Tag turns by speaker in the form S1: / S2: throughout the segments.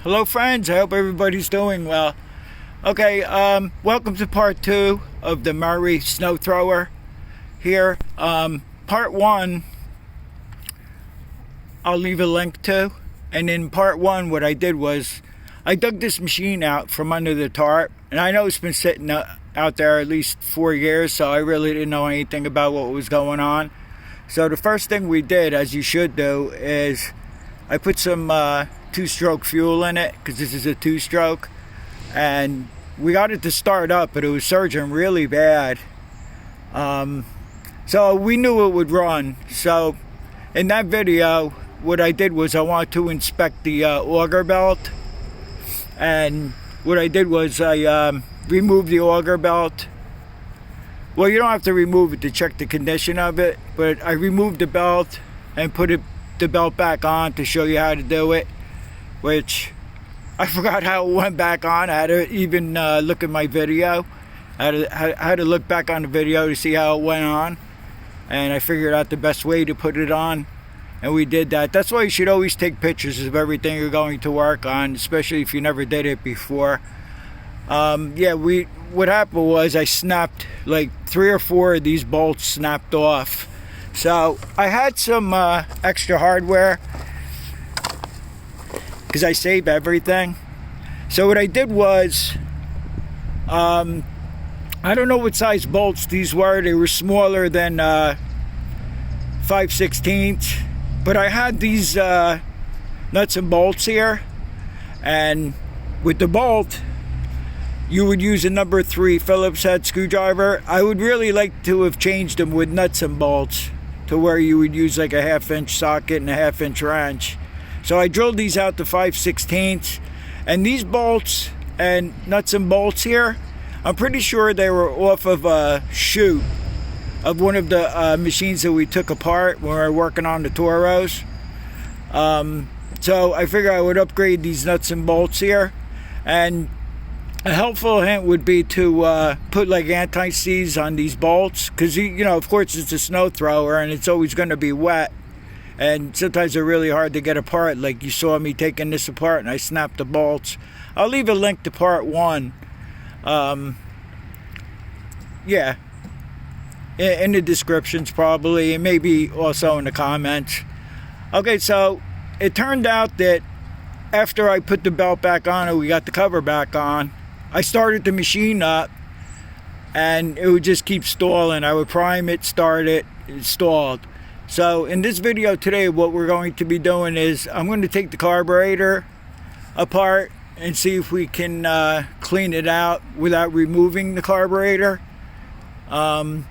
S1: Hello friends, I hope everybody's doing well. Okay, welcome to part 2 of the Murray snow thrower here. Part 1 I'll leave a link to, and in part 1 what I did was I dug this machine out from under the tarp, and I know it's been sitting out there at least 4 years, so I really didn't know anything about what was going on. So the first thing we did, as you should do, is I put some 2-stroke fuel in it, because this is a 2-stroke, and we got it to start up, but it was surging really bad. So we knew it would run. So in that video, what I did was I wanted to inspect the auger belt, and what I did was I removed the auger belt. Well, you don't have to remove it to check the condition of it, but I removed the belt and put the belt back on to show you how to do it, which I forgot how it went back on. I had to even look at my video. I had to look back on the video to see how it went on, and I figured out the best way to put it on, and we did that. That's why you should always take pictures of everything you're going to work on, especially if you never did it before. What happened was I snapped like 3 or 4 of these bolts snapped off. So I had some extra hardware because I save everything. So what I did was, I don't know what size bolts these were. They were smaller than 5/16, but I had these nuts and bolts here, and with the bolt you would use a number 3 Phillips head screwdriver. I would really like to have changed them with nuts and bolts to where you would use like a 1/2-inch socket and a 1/2-inch wrench. So I drilled these out to 5/16, and these bolts and nuts and bolts here, I'm pretty sure they were off of a chute of one of the machines that we took apart when we were working on the Toros. So I figured I would upgrade these nuts and bolts here, and a helpful hint would be to put like anti-seize on these bolts, because you know, of course it's a snow thrower and it's always going to be wet, and sometimes they're really hard to get apart. Like you saw me taking this apart and I snapped the bolts. I'll leave a link to part 1 in the descriptions probably, and maybe also in the comments. Okay, so it turned out that after I put the belt back on and we got the cover back on, I started the machine up and it would just keep stalling. I would prime it, start it, it stalled. So in this video today, what we're going to be doing is I'm going to take the carburetor apart and see if we can clean it out without removing the carburetor. I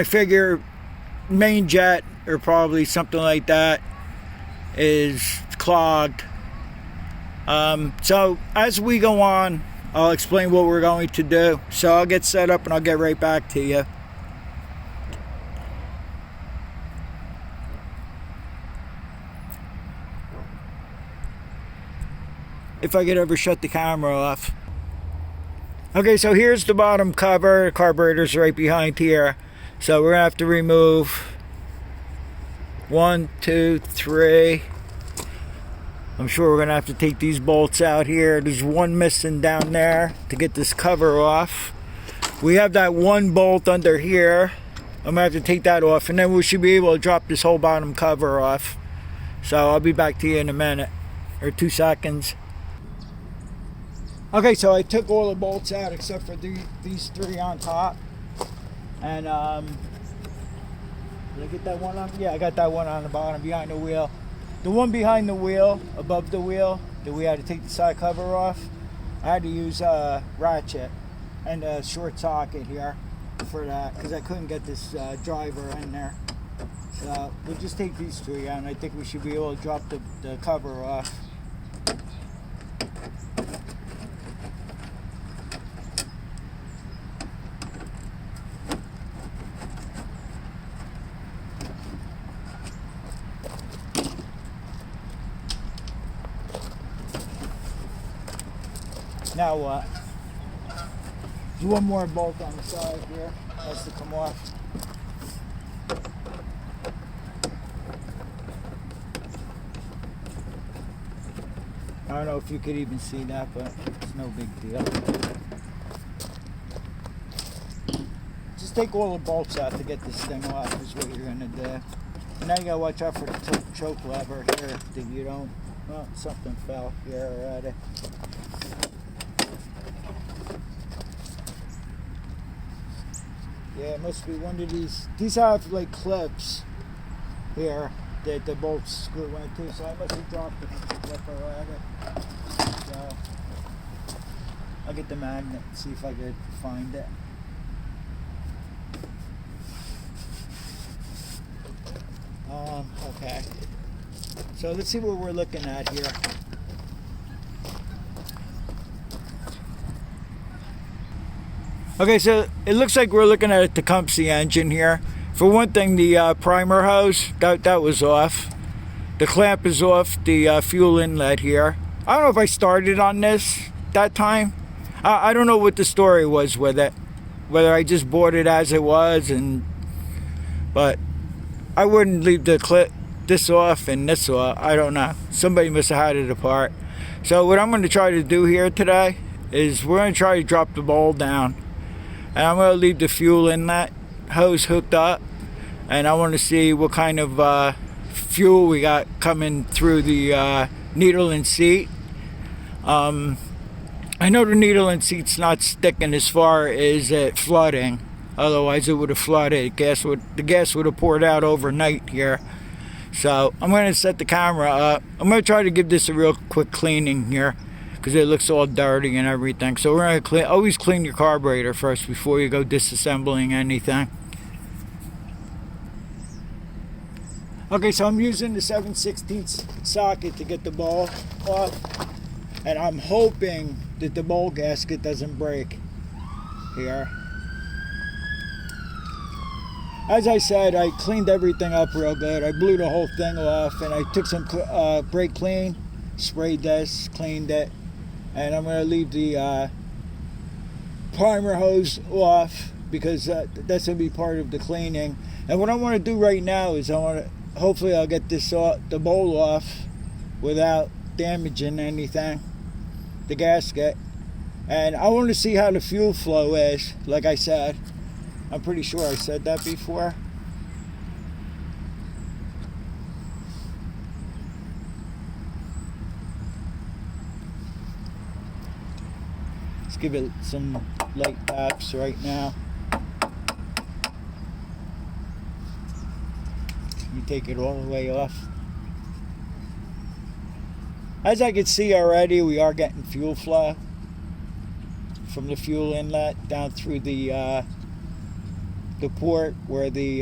S1: figure main jet or probably something like that is clogged. So as we go on, I'll explain what we're going to do. So I'll get set up and I'll get right back to you. If I could ever shut the camera off. Okay, so here's the bottom cover. The carburetor's right behind here. So we're gonna have to remove 1, 2, 3. I'm sure we're gonna have to take these bolts out here. There's one missing down there to get this cover off. We have that one bolt under here. I'm gonna have to take that off, and then we should be able to drop this whole bottom cover off. So I'll be back to you in a minute or 2 seconds. Okay, so I took all the bolts out except for these 3 on top. And did I get that one on? Yeah, I got that one on the bottom behind the wheel. The one behind the wheel, above the wheel, that we had to take the side cover off, I had to use a ratchet and a short socket here for that, because I couldn't get this driver in there. So we'll just take these 3 out, and I think we should be able to drop the cover off. Now what? There's one more bolt on the side here. Has to come off. don't know if you could even see that, but it's no big deal. Just take all the bolts out to get this thing off is what you're gonna do. And now you gotta watch out for the choke lever here that you don't, well, something fell here already. Yeah, it must be one of these. These have like clips here that the bolts screw into, so I must have dropped the clip already. So I'll get the magnet and see if I could find it. Okay. So let's see what we're looking at here. Okay, so it looks like we're looking at a Tecumseh engine here. For one thing, the primer hose, that was off. The clamp is off the fuel inlet here. I don't know if I started on this that time. I don't know what the story was with it. Whether I just bought it as it was, but I wouldn't leave this off and this off. I don't know. Somebody must have had it apart. So what I'm going to try to do here today is we're going to try to drop the bowl down. And I'm going to leave the fuel inlet hose hooked up. And I want to see what kind of fuel we got coming through the needle and seat. I know the needle and seat's not sticking as far as it flooding. Otherwise it would have flooded. The gas would have poured out overnight here. So I'm going to set the camera up. I'm going to try to give this a real quick cleaning here, because it looks all dirty and everything. So we're going to always clean your carburetor first before you go disassembling anything. Okay, so I'm using the 7/16 socket to get the bowl off, and I'm hoping that the bowl gasket doesn't break here. As I said, I cleaned everything up real good. I blew the whole thing off, and I took some brake clean, sprayed this, cleaned it, and I'm going to leave the primer hose off, because that's going to be part of the cleaning. And what I want to do right now is hopefully I'll get the bowl off without damaging anything, the gasket. And I want to see how the fuel flow is. Like I said, I'm pretty sure I said that before. Let's give it some light taps right now. You take it all the way off. As I can see already, we are getting fuel flow from the fuel inlet down through the port where the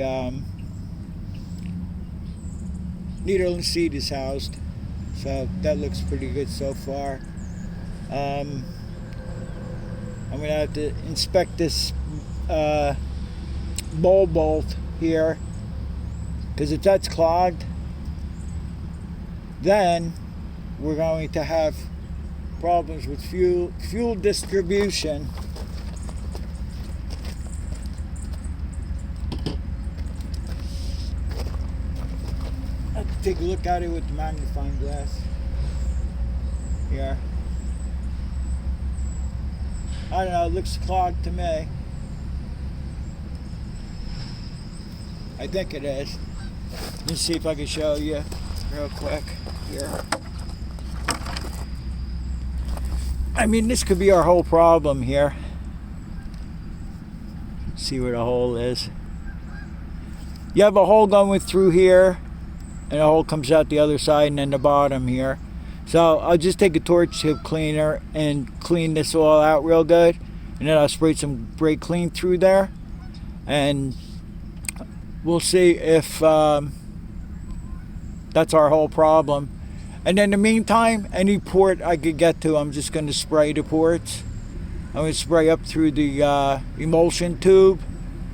S1: needle and seat is housed. So that looks pretty good so far. I'm going to have to inspect this bowl bolt here, because if that's clogged, then we're going to have problems with fuel distribution. I have to take a look at it with the magnifying glass here. I don't know, it looks clogged to me. I think it is. Let's see if I can show you real quick here. I mean, this could be our whole problem here. See where the hole is. You have a hole going through here, and a hole comes out the other side, and then the bottom here. So I'll just take a torch tip cleaner and clean this all out real good, and then I'll spray some brake clean through there, and we'll see if that's our whole problem. And in the meantime, any port I could get to, I'm just going to spray the ports. I'm going to spray up through the emulsion tube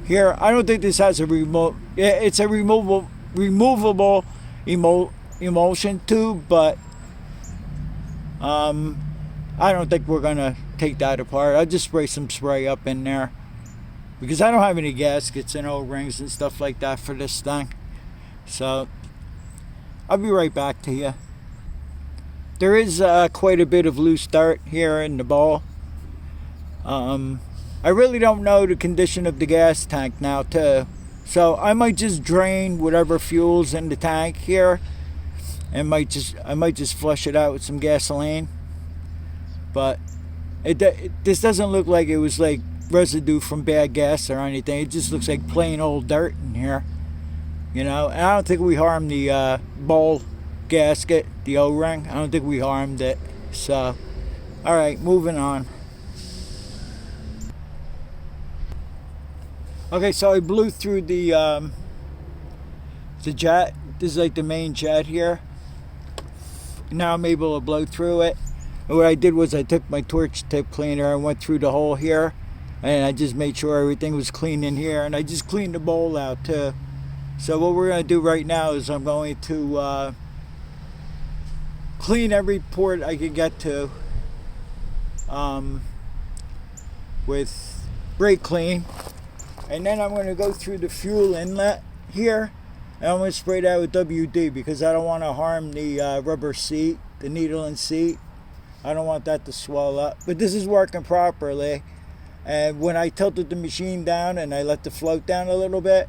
S1: here. I don't think this has a remote. It's a removable emulsion tube, but I don't think we're going to take that apart. I'll just spray some spray up in there, because I don't have any gaskets and O-rings and stuff like that for this thing. So I'll be right back to you. there is quite a bit of loose dirt here in the bowl. I really don't know the condition of the gas tank now too. So I might just drain whatever fuel's in the tank here, and I might just flush it out with some gasoline. But this doesn't look like it was like residue from bad gas or anything. It just looks like plain old dirt in here, you know. And I don't think we harmed the bowl gasket, the O-ring. I don't think we harmed it. So, all right, moving on. Okay, so I blew through the jet. This is like the main jet here. Now I'm able to blow through it. And what I did was I took my torch tip cleaner and went through the hole here, and I just made sure everything was clean in here, and I just cleaned the bowl out too. So what we're going to do right now is I'm going to clean every port I can get to with brake clean. And then I'm going to go through the fuel inlet here, and I'm going to spray that with WD because I don't want to harm the rubber seat, the needle and seat. I don't want that to swell up. But this is working properly. And when I tilted the machine down and I let the float down a little bit,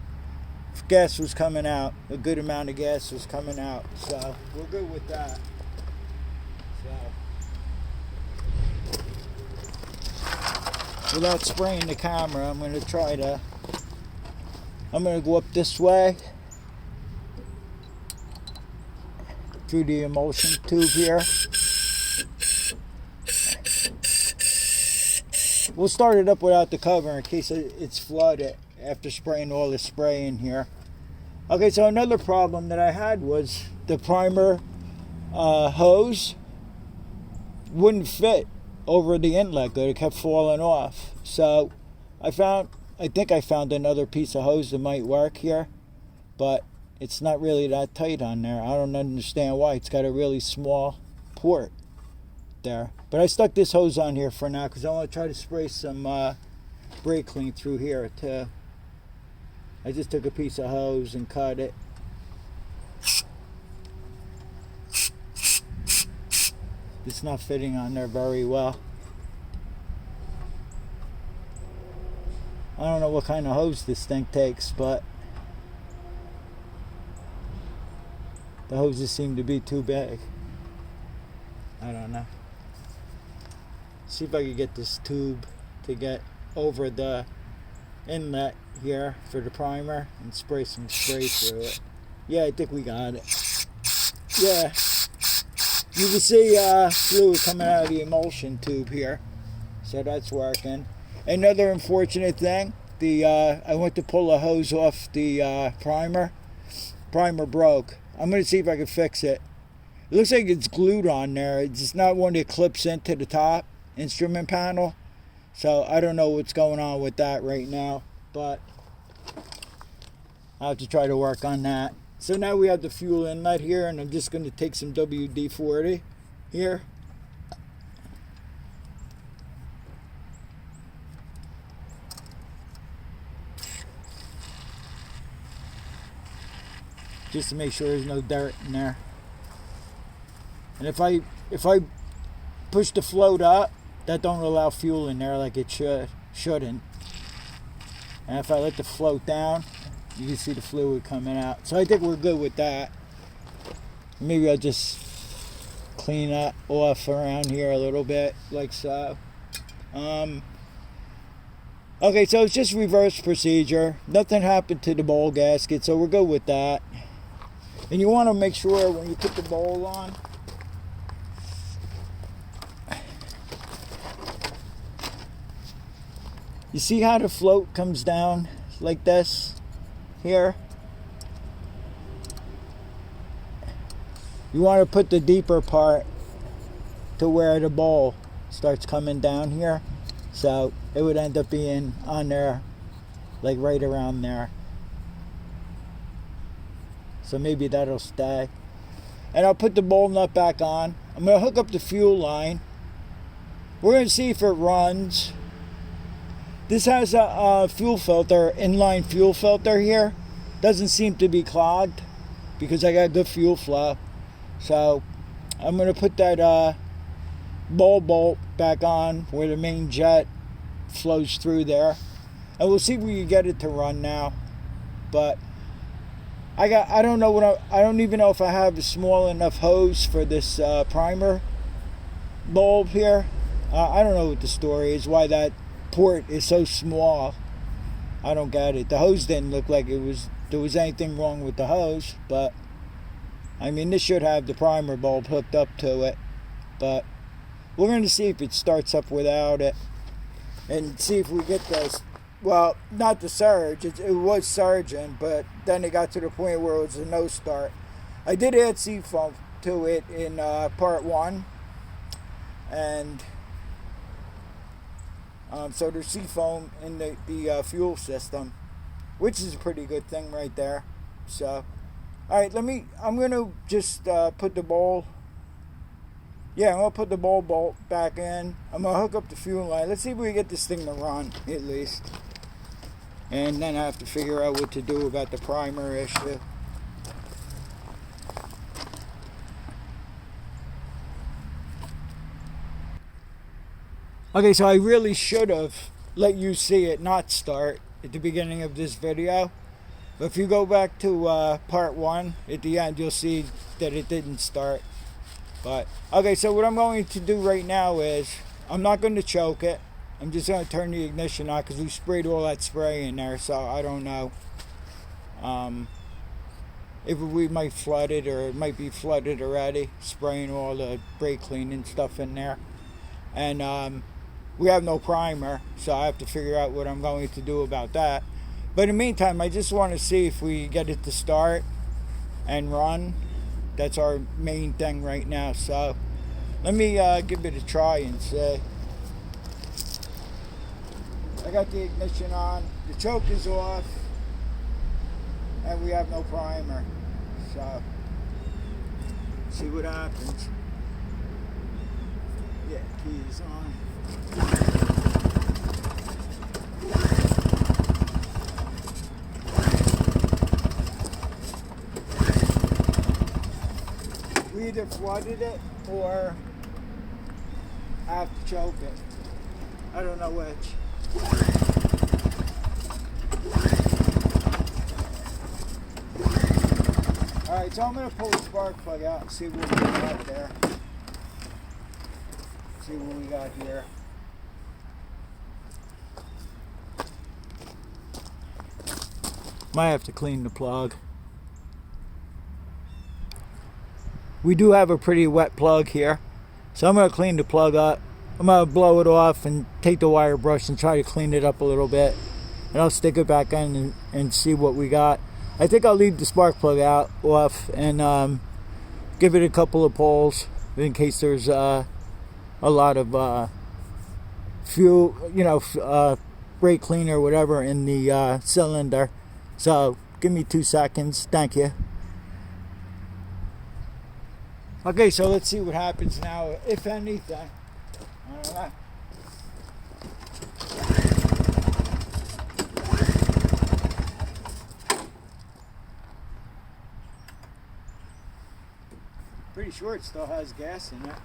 S1: gas was coming out. A good amount of gas was coming out. So we're good with that. Without spraying the camera, I'm going to go up this way through the emulsion tube here. We'll start it up without the cover in case it's flooded after spraying all the spray in here. Okay, so another problem that I had was the primer hose wouldn't fit over the inlet good. It kept falling off. So I think I found another piece of hose that might work here, but it's not really that tight on there. I don't understand why. It's got a really small port there. But I stuck this hose on here for now because I want to try to spray some brake clean through here too. I just took a piece of hose and cut it. It's not fitting on there very well. I don't know what kind of hose this thing takes, but the hoses seem to be too big. I don't know. See if I can get this tube to get over the inlet here for the primer and spray some spray through it. Yeah, I think we got it. Yeah. You can see fluid coming out of the emulsion tube here. So that's working. Another unfortunate thing, I went to pull a hose off the primer. Primer broke. I'm going to see if I can fix it. It looks like it's glued on there. It's not one that clips into the top instrument panel. So I don't know what's going on with that right now. But I'll have to try to work on that. So now we have the fuel inlet here, and I'm just going to take some WD-40 here. Just to make sure there's no dirt in there. And if I push the float up, that don't allow fuel in there like it shouldn't. And if I let the float down, you can see the fluid coming out. So I think we're good with that. Maybe I'll just clean that off around here a little bit, like so. Okay, so it's just reverse procedure. Nothing happened to the bowl gasket, so we're good with that. And you want to make sure when you put the bowl on, you see how the float comes down like this here? You want to put the deeper part to where the bowl starts coming down here. So it would end up being on there, like right around there. So maybe that'll stay. And I'll put the bowl nut back on. I'm going to hook up the fuel line. We're going to see if it runs. This has a fuel filter, inline fuel filter here. Doesn't seem to be clogged because I got good fuel flow. So I'm going to put that ball bolt back on where the main jet flows through there. And we'll see if we can get it to run now. But I don't even know if I have a small enough hose for this primer bulb here. I don't know what the story is, why that port is so small. I don't get it. The hose didn't look like there was anything wrong with the hose, but I mean, this should have the primer bulb hooked up to it. But we're going to see if it starts up without it, and see if we get this. Well, not the surge. It was surging, but then it got to the point where it was a no start. I did add seafoam to it in part 1, and so there's seafoam in the fuel system, which is a pretty good thing right there. So, all right, I'm going to just put the bowl. Yeah, I'm going to put the bowl bolt back in. I'm going to hook up the fuel line. Let's see if we can get this thing to run, at least. And then I have to figure out what to do about the primer issue. Okay, so I really should have let you see it not start at the beginning of this video. But if you go back to part 1, at the end you'll see that it didn't start. But okay, so what I'm going to do right now is I'm not going to choke it. I'm just going to turn the ignition on because we sprayed all that spray in there, so I don't know if we might flood it, or it might be flooded already, spraying all the brake cleaning stuff in there. And we have no primer, so I have to figure out what I'm going to do about that. But in the meantime, I just want to see if we get it to start and run. That's our main thing right now. So let me give it a try and see. I got the ignition on, the choke is off, and we have no primer. So, see what happens. Yeah, key is on. We either flooded it or I have to choke it. I don't know which. Alright, so I'm going to pull the spark plug out and see what we got there. See what we got here. Might have to clean the plug. We do have a pretty wet plug here, so I'm going to clean the plug up. I'm going to blow it off and take the wire brush and try to clean it up a little bit. And I'll stick it back in and see what we got. I think I'll leave the spark plug off and give it a couple of pulls in case there's a lot of fuel, brake cleaner or whatever in the cylinder. So give me 2 seconds. Thank you. Okay, so let's see what happens now, if anything. I don't know. Pretty sure it still has gas in it.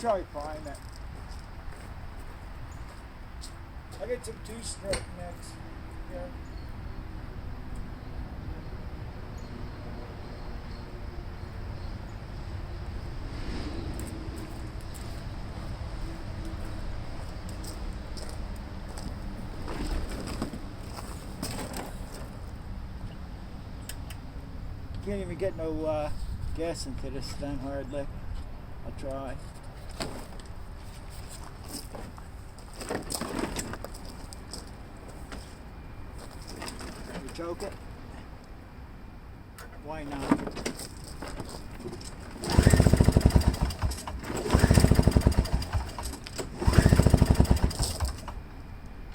S1: Try prime it. I get some 2-stroke mix here. Can't even get no gas into this thing hardly. I'll try. You choke it? Why not?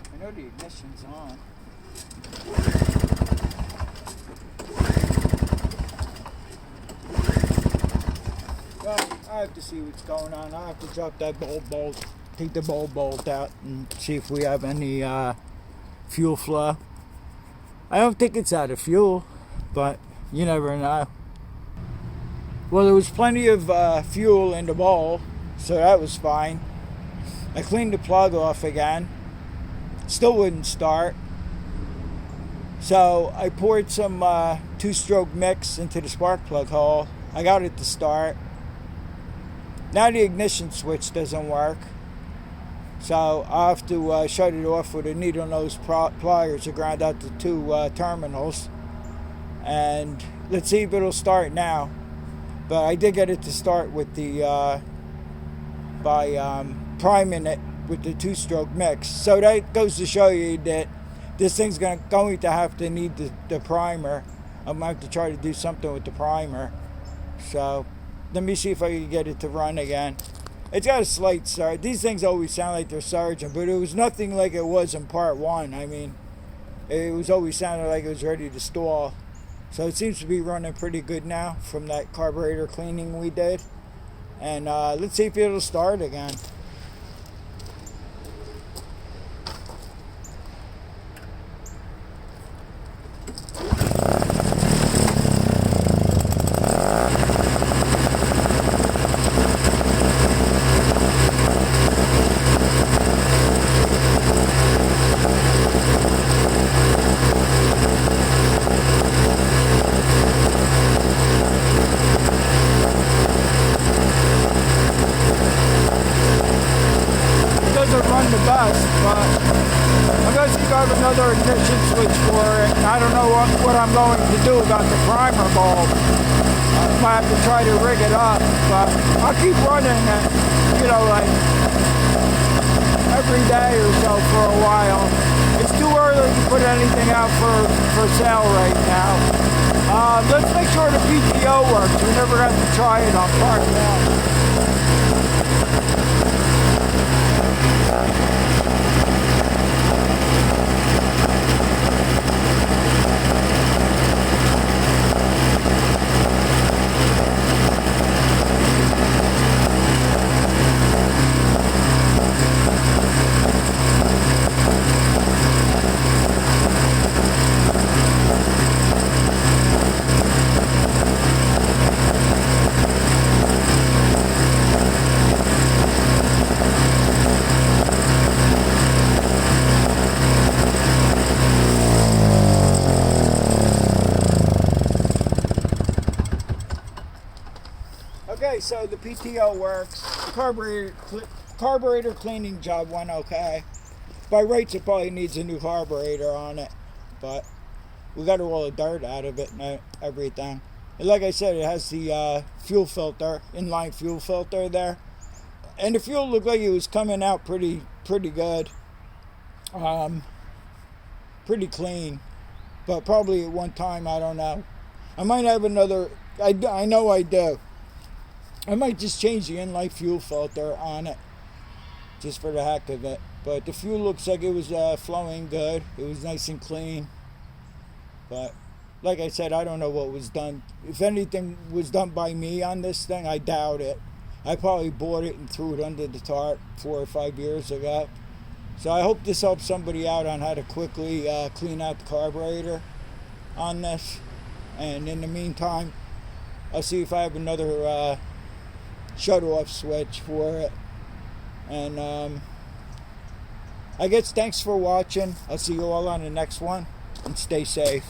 S1: I know the ignition's on. Well, I have to see what's going on. I have to drop that bulb bolt, take the bulb bolt out and see if we have any fuel flow. I don't think it's out of fuel. but you never know. Well, there was plenty of fuel in the bowl, so that was fine. I cleaned the plug off again. Still wouldn't start. So I poured some two-stroke mix into the spark plug hole. I got it to start. Now the ignition switch doesn't work. So I'll have to shut it off with a needle nose pliers to grind out the two terminals. And let's see if it'll start now. But I did get it to start with the by priming it with the two-stroke mix. So that goes to show you that this thing's going to have to need the primer. I'm going to have to try to do something with the primer. So let me see if I can get it to run again. It's got a slight surge. These things always sound like they're surging, but it was nothing like it was in part one. I mean, it was always sounding like it was ready to stall. So it seems to be running pretty good now from that carburetor cleaning we did. And let's see if it'll start again. The best, but I'm going to see if I have another ignition switch for it. I don't know what I'm going to do about the primer bulb. I might have to try to rig it up, but I'll keep running it, you know, like every day or so for a while. It's too early to put anything out for sale right now. Let's make sure the PTO works. We never got to try it on part one. Okay, so the PTO works. The carburetor cleaning job went okay. By rates, it probably needs a new carburetor on it, but we got all the dirt out of it and everything. And like I said, it has the fuel filter, inline fuel filter there, and the fuel looked like it was coming out pretty good, pretty clean. But probably at one time, I don't know. I might have another. I know I do. I might just change the inline fuel filter on it, just for the heck of it. But the fuel looks like it was flowing good. It was nice and clean. But like I said, I don't know what was done. If anything was done by me on this thing, I doubt it. I probably bought it and threw it under the tarp 4 or 5 years ago. So I hope this helps somebody out on how to quickly clean out the carburetor on this. And in the meantime, I'll see if I have another shut-off switch for it. And I guess thanks for watching. I'll see you all on the next one, and stay safe.